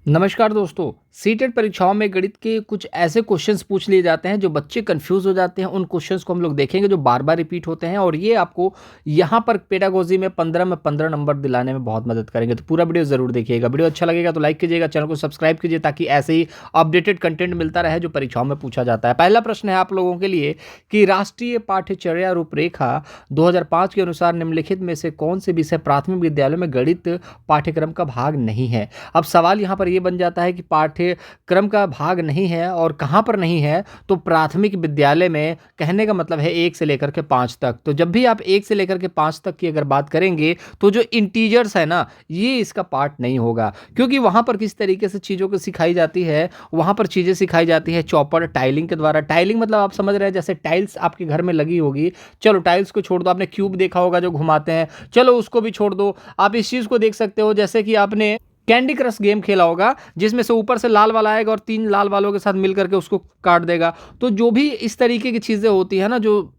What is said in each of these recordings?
नमस्कार दोस्तों। सीटेट परीक्षाओं में गणित के कुछ ऐसे क्वेश्चंस पूछ लिए जाते हैं जो बच्चे कंफ्यूज हो जाते हैं। उन क्वेश्चंस को हम लोग देखेंगे जो बार बार रिपीट होते हैं और ये आपको यहाँ पर पेडागोजी में 15 में 15 नंबर दिलाने में बहुत मदद करेंगे। तो पूरा वीडियो जरूर देखिएगा। वीडियो अच्छा लगेगा तो लाइक कीजिएगा, चैनल को सब्सक्राइब कीजिए ताकि ऐसे ही अपडेटेड कंटेंट मिलता रहे जो परीक्षाओं में पूछा जाता है। पहला प्रश्न है आप लोगों के लिए कि राष्ट्रीय पाठ्यचर्या रूपरेखा 2005 के अनुसार निम्नलिखित में से कौन से विषय प्राथमिक विद्यालयों में गणित पाठ्यक्रम का भाग नहीं है। अब सवाल यहाँ पर यह बन जाता है कि पाठ्यक्रम का भाग नहीं है और कहाँ पर नहीं है। तो प्राथमिक विद्यालय में कहने का मतलब है 1 से लेकर के 5 तक। तो जब भी आप 1 से लेकर के 5 तक की अगर बात करेंगे तो जो इंटीजर्स है ना, ये इसका पार्ट नहीं होगा, क्योंकि वहाँ पर किस तरीके से चीज़ों को सिखाई जाती है। वहाँ पर चीज़ें सिखाई जाती है चॉपर टाइलिंग के द्वारा। टाइलिंग मतलब आप समझ रहे हैं, जैसे टाइल्स आपके घर में लगी होगी, चलो टाइल्स को छोड़ दो, आपने क्यूब देखा होगा जो घुमाते हैं, चलो उसको भी छोड़ दो। आप इस चीज़ को देख सकते हो जैसे कि आपने कैंडी क्रश गेम खेला होगा, जिसमें से ऊपर से लाल वाला आएगा और 3 लाल वालों के साथ मिल करके उसको काट देगा। तो जो भी इस तरीके की चीज़ें होती है ना, जो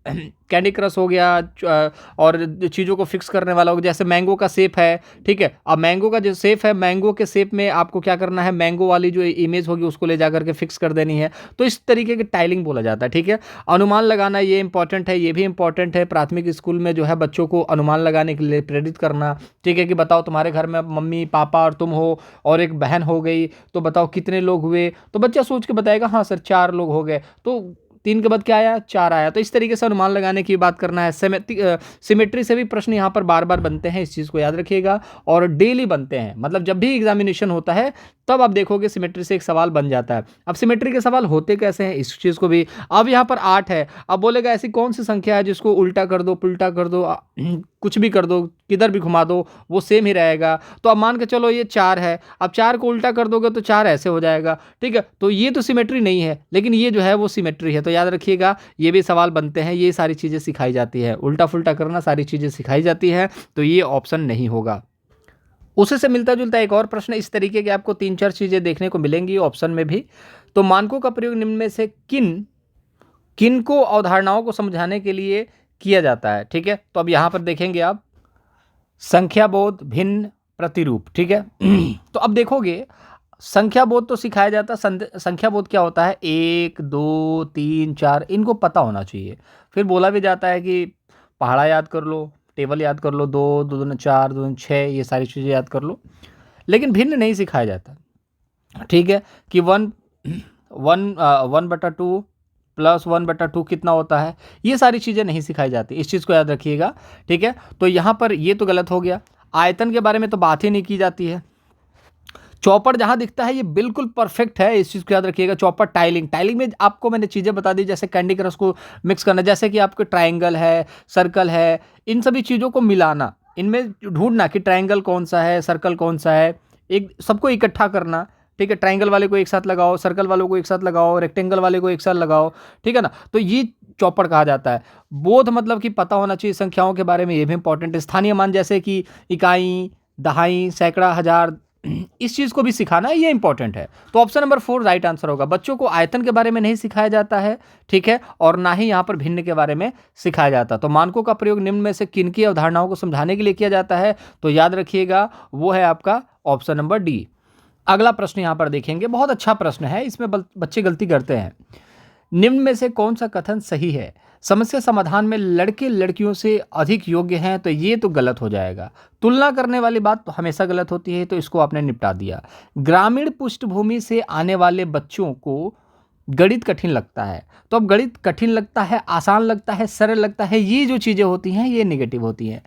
कैंडी क्रश हो गया और चीज़ों को फिक्स करने वाला हो, जैसे मैंगो का शेप है, ठीक है। अब मैंगो का जो शेप है, मैंगो के शेप में आपको क्या करना है, मैंगो वाली जो इमेज होगी उसको ले जा करके फिक्स कर देनी है। तो इस तरीके की टाइलिंग बोला जाता है, ठीक है। अनुमान लगाना ये इंपॉर्टेंट है, ये भी इंपॉर्टेंट है। प्राथमिक स्कूल में जो है बच्चों को अनुमान लगाने के लिए प्रेरित करना, ठीक है। कि बताओ तुम्हारे घर में मम्मी पापा और तुम हो और एक बहन हो गई, तो बताओ कितने लोग हुए। तो बच्चा सोच के बताएगा हाँ सर 4 लोग हो गए। तो 3 के बाद क्या आया, 4 आया। तो इस तरीके से अनुमान लगाने की बात करना है। सिमेट्री से भी प्रश्न यहाँ पर बार बार बनते हैं, इस चीज़ को याद रखिएगा। और डेली बनते हैं, मतलब जब भी एग्जामिनेशन होता है तब आप देखोगे सिमेट्री से एक सवाल बन जाता है। अब सिमेट्री के सवाल होते कैसे हैं, इस चीज़ को भी। अब यहाँ पर 8 है, अब बोलेगा ऐसी कौन सी संख्या है जिसको उल्टा कर दो, पुल्टा कर दो, कुछ भी कर दो, किधर भी घुमा दो, वो सेम ही रहेगा। तो अब मान के चलो ये 4 है, अब 4 को उल्टा कर दोगे तो 4 ऐसे हो जाएगा, ठीक है। तो ये तो सिमेट्री नहीं है, लेकिन ये जो है वो सिमेट्री है। तो याद रखिएगा, ये भी सवाल बनते हैं, ये सारी चीज़ें सिखाई जाती है, उल्टा फुल्टा करना सारी चीज़ें सिखाई जाती है। तो ये ऑप्शन नहीं होगा। उसी से मिलता जुलता एक और प्रश्न इस तरीके के आपको 3-4 चीज़ें देखने को मिलेंगी ऑप्शन में भी। तो मानकों का प्रयोग निम्न में से किन किन को अवधारणाओं को समझाने के लिए किया जाता है, ठीक है। तो अब यहाँ पर देखेंगे आप संख्या बोध, भिन्न, प्रतिरूप, ठीक है। तो अब देखोगे संख्या बोध तो सिखाया जाता है। संख्या बोध क्या होता है, 1 2 3 4 इनको पता होना चाहिए। फिर बोला भी जाता है कि पहाड़ा याद कर लो, टेबल याद कर लो, 2 2 दूनी 4 2 दूनी 6, ये सारी चीज़ें याद कर लो। लेकिन भिन्न नहीं सिखाया जाता, ठीक है। कि 1/2 प्लस 1/2 कितना होता है, ये सारी चीज़ें नहीं सिखाई जाती, इस चीज़ को याद रखिएगा, ठीक है। तो यहाँ पर ये तो गलत हो गया। आयतन के बारे में तो बात ही नहीं की जाती है। चौपड़ जहाँ दिखता है ये बिल्कुल परफेक्ट है, इस चीज़ को याद रखिएगा। चौपड़ टाइलिंग में आपको मैंने चीज़ें बता दी, जैसे कैंडी क्रश को मिक्स करना, जैसे कि आपके ट्राइंगल है, सर्कल है, इन सभी चीज़ों को मिलाना, इनमें ढूंढना कि ट्राइंगल कौन सा है, सर्कल कौन सा है, एक सबको इकट्ठा करना, ठीक है। ट्राइंगल वाले को एक साथ लगाओ, सर्कल वालों को एक साथ लगाओ, रेक्टेंगल वाले को एक साथ लगाओ, ठीक है ना। तो ये चौपड़ कहा जाता है। बोध मतलब कि पता होना चाहिए संख्याओं के बारे में, ये भी इंपॉर्टेंट है। स्थानीय मान जैसे कि इकाई, दहाई, सैकड़ा, हजार, इस चीज़ को भी सिखाना, ये इंपॉर्टेंट है। तो ऑप्शन नंबर 4 राइट आंसर होगा। बच्चों को आयतन के बारे में नहीं सिखाया जाता है, ठीक है, और ना ही यहाँ पर भिन्न के बारे में सिखाया जाता। तो मानकों का प्रयोग निम्न में से किन की अवधारणाओं को समझाने के लिए किया जाता है, तो याद रखिएगा वो है आपका ऑप्शन नंबर डी। अगला प्रश्न यहाँ पर देखेंगे, बहुत अच्छा प्रश्न है, इसमें बच्चे गलती करते हैं। निम्न में से कौन सा कथन सही है, समस्या समाधान में लड़के लड़कियों से अधिक योग्य हैं, तो ये तो गलत हो जाएगा। तुलना करने वाली बात तो हमेशा गलत होती है, तो इसको आपने निपटा दिया। ग्रामीण पृष्ठभूमि से आने वाले बच्चों को गणित कठिन लगता है, तो अब गणित कठिन लगता है, आसान लगता है, सरल लगता है, ये जो चीज़ें होती हैं ये नेगेटिव होती हैं।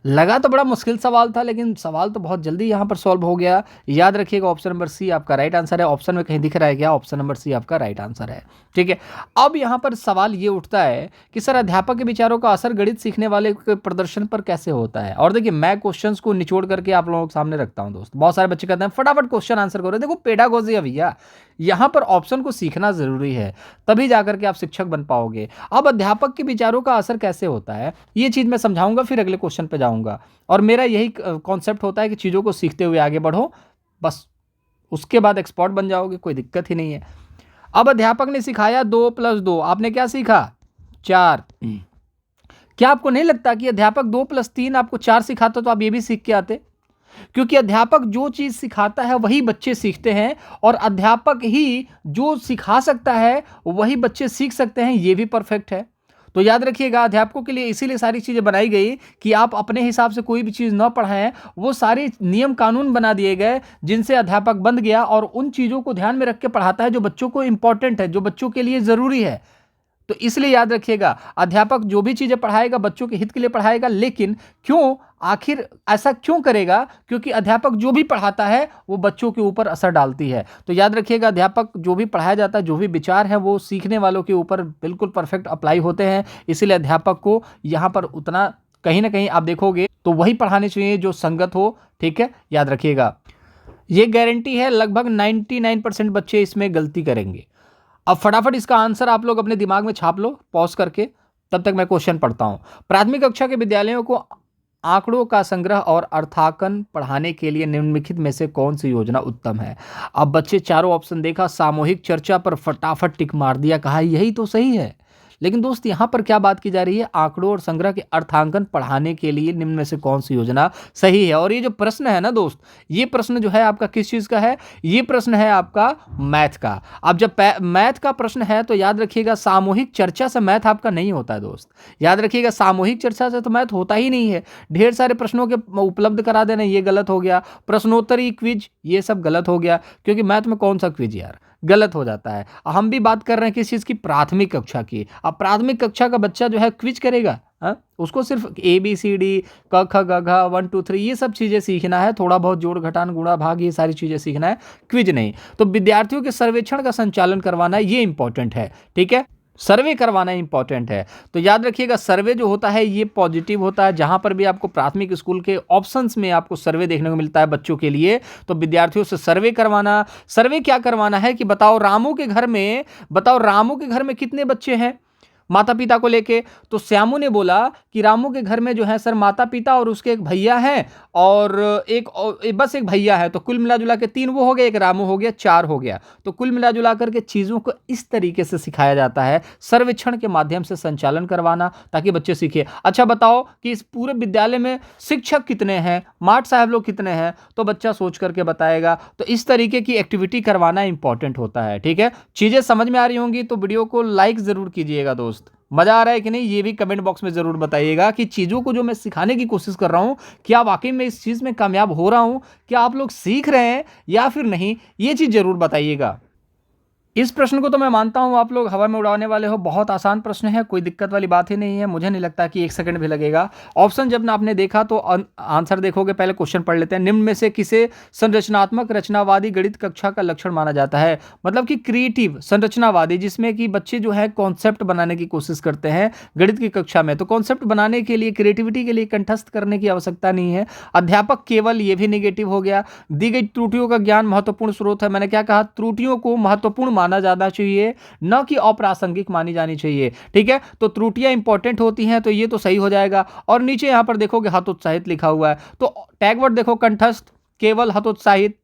लगा तो बड़ा मुश्किल सवाल था, लेकिन सवाल तो बहुत जल्दी यहाँ पर सॉल्व हो गया। याद रखिएगा ऑप्शन नंबर सी आपका राइट आंसर है। ऑप्शन में कहीं दिख रहा है क्या, ऑप्शन नंबर सी आपका राइट आंसर है, ठीक है। अब यहाँ पर सवाल ये उठता है कि सर अध्यापक के विचारों का असर गणित सीखने वाले के प्रदर्शन पर कैसे होता है। और देखिए मैं क्वेश्चंस को निचोड़ करके आप लोगों के सामने रखता हूँ दोस्त। बहुत सारे बच्चे कहते हैं फटाफट क्वेश्चन आंसर करो। देखो पेडागोजी है भैया, यहाँ पर ऑप्शन को सीखना जरूरी है, तभी जाकर के आप शिक्षक बन पाओगे। अब अध्यापक के विचारों का असर कैसे होता है ये चीज़ मैं समझाऊंगा, फिर अगले क्वेश्चन पे जाऊंगा। और मेरा यही कॉन्सेप्ट होता है कि चीज़ों को सीखते हुए आगे बढ़ो, बस उसके बाद एक्सपर्ट बन जाओगे, कोई दिक्कत ही नहीं है। अब अध्यापक ने सिखाया 2 + 2, आपने क्या सीखा, 4। क्या आपको नहीं लगता कि अध्यापक 2 + 3 आपको 4 सिखाता तो आप ये भी सीख के आते। क्योंकि अध्यापक जो चीज़ सिखाता है वही बच्चे सीखते हैं, और अध्यापक ही जो सिखा सकता है वही बच्चे सीख सकते हैं, ये भी परफेक्ट है। तो याद रखिएगा, अध्यापकों के लिए इसीलिए सारी चीज़ें बनाई गई कि आप अपने हिसाब से कोई भी चीज़ न पढ़ाएं। वो सारे नियम कानून बना दिए गए जिनसे अध्यापक बन गया और उन चीज़ों को ध्यान में रख के पढ़ाता है जो बच्चों को इंपॉर्टेंट है, जो बच्चों के लिए ज़रूरी है। तो इसलिए याद रखिएगा, अध्यापक जो भी चीजें पढ़ाएगा बच्चों के हित के लिए पढ़ाएगा। लेकिन क्यों, आखिर ऐसा क्यों करेगा? क्योंकि अध्यापक जो भी पढ़ाता है वो बच्चों के ऊपर असर डालती है। तो याद रखिएगा, अध्यापक जो भी पढ़ाया जाता है, जो भी विचार है वो सीखने वालों के ऊपर बिल्कुल परफेक्ट अप्लाई होते हैं। इसीलिए अध्यापक को यहाँ पर उतना कहीं ना कहीं आप देखोगे तो वही पढ़ाने चाहिए जो संगत हो। ठीक है, याद रखिएगा, ये गारंटी है लगभग 99% बच्चे इसमें गलती करेंगे। अब फटाफट इसका आंसर आप लोग अपने दिमाग में छाप लो पॉज करके, तब तक मैं क्वेश्चन पढ़ता हूं। प्राथमिक कक्षा के विद्यालयों को आंकड़ों का संग्रह और अर्थांकन पढ़ाने के लिए निम्नलिखित में से कौन सी योजना उत्तम है? अब बच्चे चारों ऑप्शन देखा, सामूहिक चर्चा पर फटाफट टिक मार दिया, कहा यही तो सही है। लेकिन दोस्त यहाँ पर क्या बात की जा रही है? आंकड़ों और संग्रह के अर्थांकन पढ़ाने के लिए निम्न में से कौन सी योजना सही है? और ये जो प्रश्न है ना दोस्त, ये प्रश्न जो है आपका किस चीज का है? ये प्रश्न है आपका मैथ का। अब जब मैथ का प्रश्न है तो याद रखिएगा, सामूहिक चर्चा से मैथ आपका नहीं होता है दोस्त। याद रखिएगा, सामूहिक चर्चा से तो मैथ होता ही नहीं है। ढेर सारे प्रश्नों के उपलब्ध करा देना, ये गलत हो गया। प्रश्नोत्तरी क्विज, ये सब गलत हो गया, क्योंकि मैथ में कौन सा क्विज यार, गलत हो जाता है। हम भी बात कर रहे हैं किस चीज़ की? प्राथमिक कक्षा की। अब प्राथमिक कक्षा का बच्चा जो है क्विज करेगा? उसको सिर्फ ABCD, क ख ग घ 1 2 3 ये सब चीज़ें सीखना है, थोड़ा बहुत जोड़ घटान गुणा भाग ये सारी चीज़ें सीखना है, क्विज नहीं। तो विद्यार्थियों के सर्वेक्षण का संचालन करवाना ये इंपॉर्टेंट है। ठीक है, सर्वे करवाना इंपॉर्टेंट है। तो याद रखिएगा, सर्वे जो होता है ये पॉजिटिव होता है। जहां पर भी आपको प्राथमिक स्कूल के ऑप्शंस में आपको सर्वे देखने को मिलता है बच्चों के लिए, तो विद्यार्थियों से सर्वे करवाना। सर्वे क्या करवाना है कि बताओ रामू के घर में कितने बच्चे हैं माता पिता को लेके? तो श्यामू ने बोला कि रामू के घर में जो है सर माता पिता और उसके एक भैया हैं, और बस एक भैया है। तो कुल मिला जुला के 3 वो हो गए, एक रामू हो गया, 4 हो गया। तो कुल मिला जुला करके चीज़ों को इस तरीके से सिखाया जाता है, सर्वेक्षण के माध्यम से संचालन करवाना, ताकि बच्चे सीखे। अच्छा बताओ कि इस पूरे विद्यालय में शिक्षक कितने हैं, माठ साहब लोग कितने हैं? तो बच्चा सोच करके बताएगा। तो इस तरीके की एक्टिविटी करवाना इंपॉर्टेंट होता है। ठीक है, चीज़ें समझ में आ रही होंगी तो वीडियो को लाइक ज़रूर कीजिएगा दोस्त। मजा आ रहा है कि नहीं, ये भी कमेंट बॉक्स में जरूर बताइएगा कि चीजों को जो मैं सिखाने की कोशिश कर रहा हूं, क्या वाकई में इस चीज में कामयाब हो रहा हूं, क्या आप लोग सीख रहे हैं या फिर नहीं, ये चीज जरूर बताइएगा। इस प्रश्न को तो मैं मानता हूं आप लोग हवा में उड़ाने वाले हो, बहुत आसान प्रश्न है, कोई दिक्कत वाली बात ही नहीं है। मुझे नहीं लगता कि 1 सेकंड भी लगेगा। ऑप्शन जब ना आपने देखा तो आंसर देखोगे। पहले क्वेश्चन पढ़ लेते हैं। निम्न में से किसे संरचनात्मक रचनावादी गणित कक्षा का लक्षण माना जाता है? मतलब कि क्रिएटिव संरचनावादी, जिसमें कि बच्चे जो है कॉन्सेप्ट बनाने की कोशिश करते हैं गणित की कक्षा में। तो कॉन्सेप्ट बनाने के लिए, क्रिएटिविटी के लिए कंठस्थ करने की आवश्यकता नहीं है। अध्यापक केवल, ये भी निगेटिव हो गया। दी गई त्रुटियों का ज्ञान महत्वपूर्ण स्रोत है। मैंने क्या कहा? त्रुटियों को महत्वपूर्ण माना जाना चाहिए, न कि अप्रासंगिक मानी जानी चाहिए। ठीक है, तो त्रुटियां इंपॉर्टेंट होती हैं, तो ये तो सही हो जाएगा। और नीचे यहां पर देखोगे हतोत्साहित लिखा हुआ है, तो टैग वर्ड देखो, कंठस्थ, केवल, हतोत्साहित,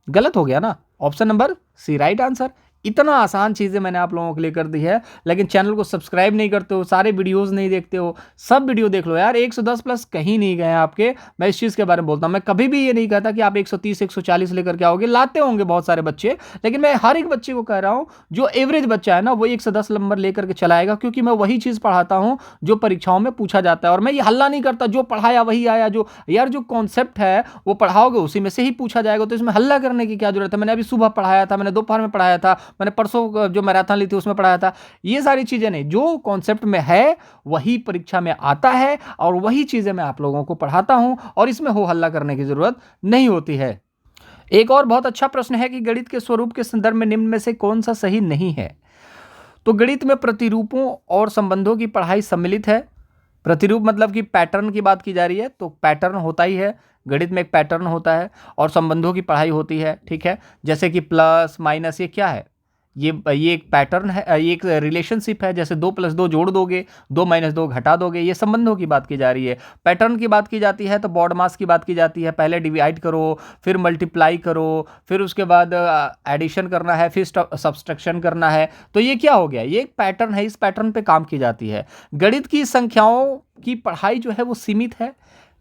गलत हो गया ना। Option number C right answer. इतना आसान चीज़ें मैंने आप लोगों के लिए कर दी है, लेकिन चैनल को सब्सक्राइब नहीं करते हो, सारे वीडियोस नहीं देखते हो। सब वीडियो देख लो यार, 110 प्लस कहीं नहीं गए आपके। मैं इस चीज़ के बारे में बोलता हूँ। मैं कभी भी ये नहीं कहता कि आप 130 140 लेकर के आओगे, लाते होंगे बहुत सारे बच्चे, लेकिन मैं हर एक बच्चे को कह रहा हूँ जो एवरेज बच्चा है ना, वो 110 नंबर लेकर के चलाएगा, क्योंकि मैं वही चीज़ पढ़ाता हूँ जो परीक्षाओं में पूछा जाता है। और मैं ये हल्ला नहीं करता, जो पढ़ाया वही आया। जो यार जो कॉन्सेप्ट है वो पढ़ाओगे उसी में से ही पूछा जाएगा, तो इसमें हल्ला करने की क्या जरूरत है? मैंने अभी सुबह पढ़ाया था, मैंने दोपहर में पढ़ाया था, मैंने परसों जो मैराथन ली थी उसमें पढ़ाया था। ये सारी चीजें नहीं, जो कॉन्सेप्ट में है वही परीक्षा में आता है, और वही चीजें मैं आप लोगों को पढ़ाता हूं, और इसमें हो हल्ला करने की जरूरत नहीं होती है। एक और बहुत अच्छा प्रश्न है कि गणित के स्वरूप के संदर्भ में निम्न में से कौन सा सही नहीं है? तो गणित में प्रतिरूपों और संबंधों की पढ़ाई सम्मिलित है। प्रतिरूप मतलब कि पैटर्न की बात की जा रही है, तो पैटर्न होता ही है, गणित में एक पैटर्न होता है, और संबंधों की पढ़ाई होती है। ठीक है, जैसे कि प्लस माइनस, ये क्या है? ये एक पैटर्न है, ये एक रिलेशनशिप है। जैसे 2 + 2 जोड़ दोगे, 2 - 2 घटा दोगे, ये संबंधों की बात की जा रही है। पैटर्न की बात की जाती है तो बॉड मास की बात की जाती है। पहले डिवाइड करो, फिर मल्टीप्लाई करो, फिर उसके बाद एडिशन करना है, फिर सब्सट्रैक्शन करना है। तो ये क्या हो गया? ये एक पैटर्न है, इस पैटर्न पे काम की जाती है। गणित की संख्याओं की पढ़ाई जो है वो सीमित है।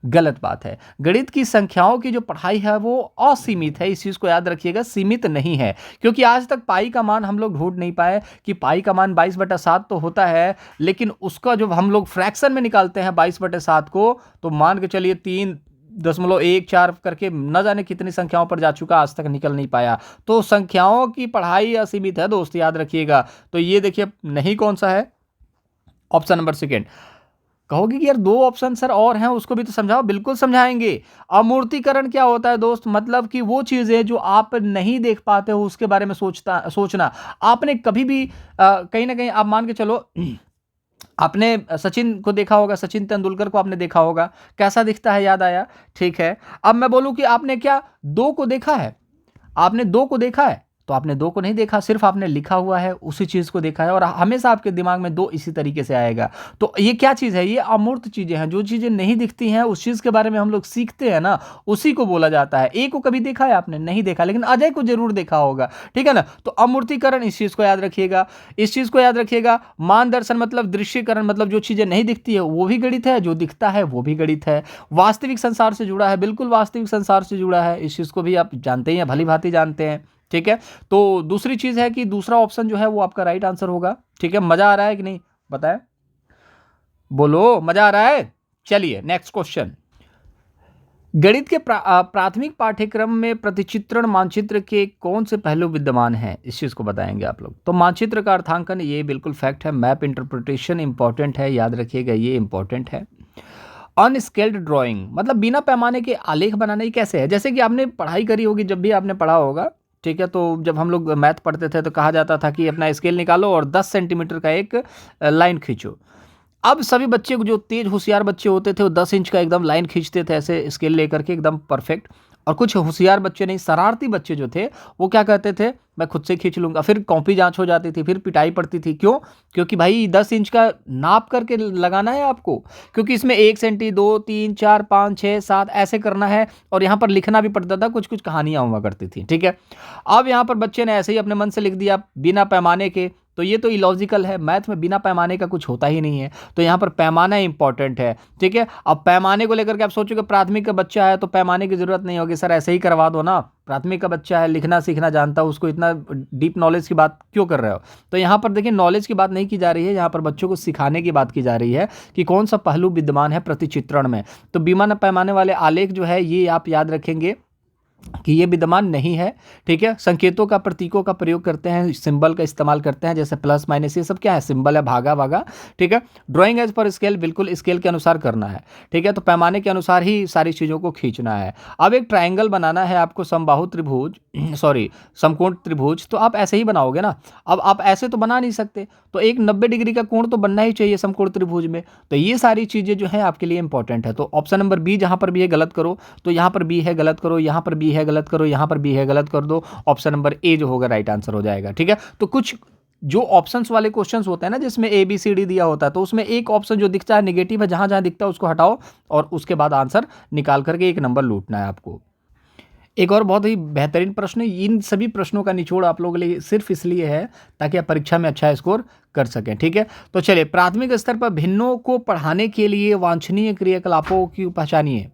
गलत बात है। गणित की संख्याओं की जो पढ़ाई है वो असीमित है, इस चीज़ को याद रखिएगा, सीमित नहीं है। क्योंकि आज तक पाई का मान हम लोग ढूंढ नहीं पाए कि पाई का मान 22/7 तो होता है, लेकिन उसका जो हम लोग फ्रैक्शन में निकालते हैं 22/7 को, तो मान के चलिए 3.14 करके न जाने कितनी संख्याओं पर जा चुका, आज तक निकल नहीं पाया। तो संख्याओं की पढ़ाई असीमित है दोस्त, याद रखिएगा। तो ये देखिए नहीं कौन सा है, ऑप्शन नंबर सेकेंड। कहोगे कि यार दो ऑप्शन सर और हैं, उसको भी तो समझाओ। बिल्कुल समझाएंगे। अमूर्तीकरण क्या होता है दोस्त? मतलब कि वो चीजें जो आप नहीं देख पाते हो उसके बारे में सोचना। आपने कभी भी कहीं ना कहीं आप मान के चलो आपने सचिन को देखा होगा, सचिन तेंदुलकर को आपने देखा होगा, कैसा दिखता है, याद आया? ठीक है, अब मैं बोलूं कि आपने क्या दो को देखा है? आपने दो को देखा है? तो आपने दो को नहीं देखा, सिर्फ आपने लिखा हुआ है उसी चीज को देखा है, और हमेशा आपके दिमाग में दो इसी तरीके से आएगा। तो ये क्या चीज है? ये अमूर्त चीजें हैं, जो चीजें नहीं दिखती हैं, उस चीज के बारे में हम लोग सीखते हैं ना, उसी को बोला जाता है। ए को कभी देखा है आपने? नहीं देखा, लेकिन अजय को जरूर देखा होगा, ठीक है ना? तो अमूर्तीकरण, इस चीज को याद रखिएगा, इस चीज को याद रखिएगा। मानदर्शन मतलब दृश्यकरण, मतलब जो चीजें नहीं दिखती है वो भी गणित है, जो दिखता है वो भी गणित है। वास्तविक संसार से जुड़ा है, बिल्कुल वास्तविक संसार से जुड़ा है, इस चीज को भी आप जानते ही हैं, भली भांति जानते हैं, ठीक है। तो दूसरी चीज है कि दूसरा ऑप्शन जो है वो आपका राइट आंसर होगा, ठीक है। मजा आ रहा है कि नहीं बताएं? बोलो, मजा आ रहा है? चलिए नेक्स्ट क्वेश्चन। गणित के प्राथमिक पाठ्यक्रम में प्रतिचित्रण मानचित्र के कौन से पहलू विद्यमान हैं, इस चीज को बताएंगे आप लोग। तो मानचित्र का अर्थांकन, ये बिल्कुल फैक्ट है। मैप इंटरप्रिटेशन इंपॉर्टेंट है, याद रखिएगा, ये इंपॉर्टेंट है। अनस्केल्ड ड्राइंग मतलब बिना पैमाने के आलेख बनाना, ये कैसे है? जैसे कि आपने पढ़ाई करी होगी, जब भी आपने पढ़ा होगा, ठीक है, तो जब हम लोग मैथ पढ़ते थे तो कहा जाता था कि अपना स्केल निकालो और 10 सेंटीमीटर का एक लाइन खींचो। अब सभी बच्चे को, जो तेज होशियार बच्चे होते थे, वो 10 इंच का एकदम लाइन खींचते थे ऐसे स्केल लेकर के, एकदम परफेक्ट। और कुछ होशियार बच्चे नहीं, शरारती बच्चे जो थे, वो क्या कहते थे, मैं खुद से खींच लूंगा। फिर कॉपी जांच हो जाती थी, फिर पिटाई पड़ती थी। क्यों? क्योंकि भाई 10 इंच का नाप करके लगाना है आपको, क्योंकि इसमें 1 सेंटी, 2, 3, 4, 5, 6, 7 ऐसे करना है, और यहाँ पर लिखना भी पड़ता था, कुछ कुछ कहानियां हुआ करती थी, ठीक है। अब यहाँ पर बच्चे ने ऐसे ही अपने मन से लिख दिया बिना पैमाने के, तो ये तो इलॉजिकल है। मैथ में बिना पैमाने का कुछ होता ही नहीं है, तो यहाँ पर पैमाना इंपॉर्टेंट है, ठीक है। अब पैमाने को लेकर के आप सोचोगे प्राथमिक का बच्चा है तो पैमाने की जरूरत नहीं होगी, सर ऐसे ही करवा दो ना, प्राथमिक का बच्चा है, लिखना सीखना जानता है, उसको इतना डीप नॉलेज की बात क्यों कर रहे हो? तो यहाँ पर देखिए नॉलेज की बात नहीं की जा रही है, यहाँ पर बच्चों को सिखाने की बात की जा रही है कि कौन सा पहलू विद्यमान है प्रतिचित्रण में। तो बिना पैमाने वाले आलेख जो है, ये आप याद रखेंगे कि ये विद्यमान नहीं है, ठीक है। संकेतों का, प्रतीकों का प्रयोग करते हैं, सिंबल का इस्तेमाल करते हैं, जैसे प्लस माइनस, ये सब क्या है? सिंबल है, भागा भागा, ठीक है। ड्राइंग एज पर स्केल, बिल्कुल स्केल के अनुसार करना है, ठीक है। तो पैमाने के अनुसार ही सारी चीज़ों को खींचना है। अब एक ट्रायंगल बनाना है आपको, समबाहु त्रिभुज, सॉरी समकोण त्रिभुज, तो आप ऐसे ही बनाओगे ना। अब आप ऐसे तो बना नहीं सकते, तो एक 90 डिग्री का कोण तो बनना ही चाहिए समकोण त्रिभुज में। तो ये सारी चीज़ें जो है आपके लिए इंपॉर्टेंट है। तो ऑप्शन नंबर बी जहाँ पर भी है गलत करो, तो यहाँ पर बी है गलत करो, यहाँ पर बी है गलत करो, यहाँ पर बी है गलत कर दो। ऑप्शन नंबर ए जो होगा राइट आंसर हो जाएगा, ठीक है। तो कुछ जो ऑप्शंस वाले क्वेश्चंस होते हैं ना, जिसमें ए बी सी डी दिया होता है, तो उसमें एक ऑप्शन जो दिखता है नेगेटिव है, जहां जहां दिखता है उसको हटाओ, और उसके बाद आंसर निकाल करके एक नंबर लूटना है आपको। एक और बहुत ही बेहतरीन प्रश्न, इन सभी प्रश्नों का निचोड़ आप लोगों के लिए सिर्फ इसलिए है ताकि आप परीक्षा में अच्छा स्कोर कर सकें, ठीक है। तो चलिए, प्राथमिक स्तर पर भिन्नों को पढ़ाने के लिए वांछनीय क्रियाकलापों की पहचानिए।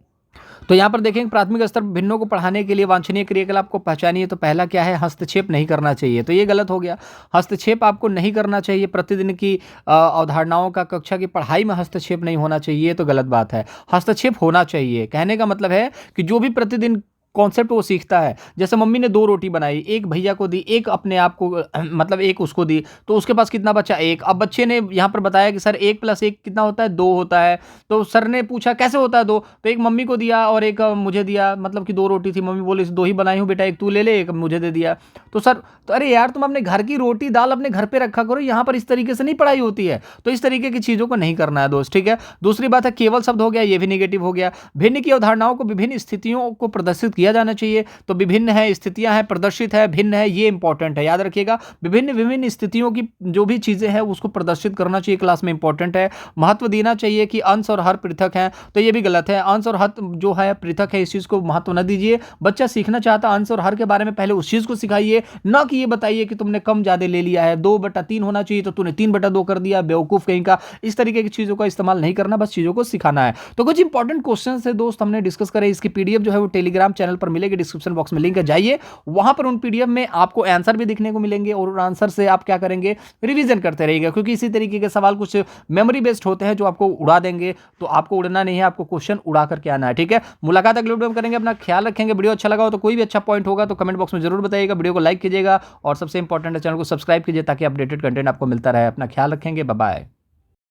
तो यहाँ पर देखेंगे प्राथमिक स्तर पर भिन्नों को पढ़ाने के लिए वांछनीय क्रियाकलाप को पहचानिए। तो पहला क्या है? हस्तक्षेप नहीं करना चाहिए, तो ये गलत हो गया। हस्तक्षेप आपको नहीं करना चाहिए, प्रतिदिन की अवधारणाओं का, कक्षा की पढ़ाई में हस्तक्षेप नहीं होना चाहिए, तो गलत बात है। हस्तक्षेप होना चाहिए, कहने का मतलब है कि जो भी प्रतिदिन कॉन्सेप्ट वो सीखता है, जैसे मम्मी ने 2 रोटी बनाई, एक भैया को दी, एक अपने आप को, मतलब एक उसको दी, तो उसके पास कितना बचा? 1। अब बच्चे ने यहाँ पर बताया कि सर 1 + 1 कितना होता है? 2 होता है। तो सर ने पूछा कैसे होता है 2? तो एक मम्मी को दिया और एक मुझे दिया, मतलब कि 2 रोटी थी, मम्मी बोली 2 ही बनाई हूँ बेटा, एक तू ले ले, एक मुझे दे दिया। तो सर, तो अरे यार तुम अपने घर की रोटी दाल अपने घर पे रखा करो, यहाँ पर इस तरीके से नहीं पढ़ाई होती है। तो इस तरीके की चीज़ों को नहीं करना है दोस्त, ठीक है। दूसरी बात है केवल शब्द हो गया, ये भी निगेटिव हो गया। भिन्न की अवधारणाओं को विभिन्न स्थितियों को प्रदर्शित किया दिया जाना चाहिए। तो विभिन्न है, स्थितियां हैं, प्रदर्शित है, भिन्न है, ये इंपॉर्टेंट है, याद रखिएगा। विभिन्न विभिन्न स्थितियों की जो भी चीजें हैं उसको प्रदर्शित करना चाहिए क्लास में, इंपॉर्टेंट है। महत्व देना चाहिए कि अंश और हर पृथक है, तो ये भी गलत है। अंश और हर जो है पृथक है, इस चीज को महत्व न दीजिए। बच्चा सीखना चाहता अंश और हर के बारे में, पहले उस चीज को सिखाइए, ना कि ये बताइए कि तुमने कम ज्यादा ले लिया है, 2/3 होना चाहिए तो तूने 3/2 कर दिया, बेवकूफ कहीं का। इस तरीके की चीजों का इस्तेमाल नहीं करना, बस चीजों को सिखाना है। तो कुछ इंपॉर्टेंट क्वेश्चन है दोस्त हमने डिस्कस करे। इसकी पीडीएफ जो है वो टेलीग्राम चैनल पर मिलेगी, डिस्क्रिप्शन बॉक्स में लिंक है, जाइए वहां पर उन पीडीएफ में आपको आंसर भी दिखने को मिलेंगे और आंसर से आप क्या करेंगे, रिवीजन करते रहिएगा, क्योंकि इसी तरीके के सवाल कुछ मेमोरी बेस्ड होते हैं जो आपको उड़ा देंगे। तो आपको उड़ना नहीं है, आपको क्वेश्चन उड़ा करके आना है, ठीक है। मुलाकात अगले वीडियो में करेंगे, अपना ख्याल रखेंगे। वीडियो अच्छा लगा हो तो कोई भी अच्छा पॉइंट होगा तो कमेंट बॉक्स में जरूर बताइएगा, वीडियो को लाइक कीजिएगा और सबसे इंपॉर्टेंट है चैनल को सब्सक्राइब कीजिए ताकि अपडेटेड कंटेंट आपको मिलता रहे। अपना ख्याल रखेंगे, बाय बाय।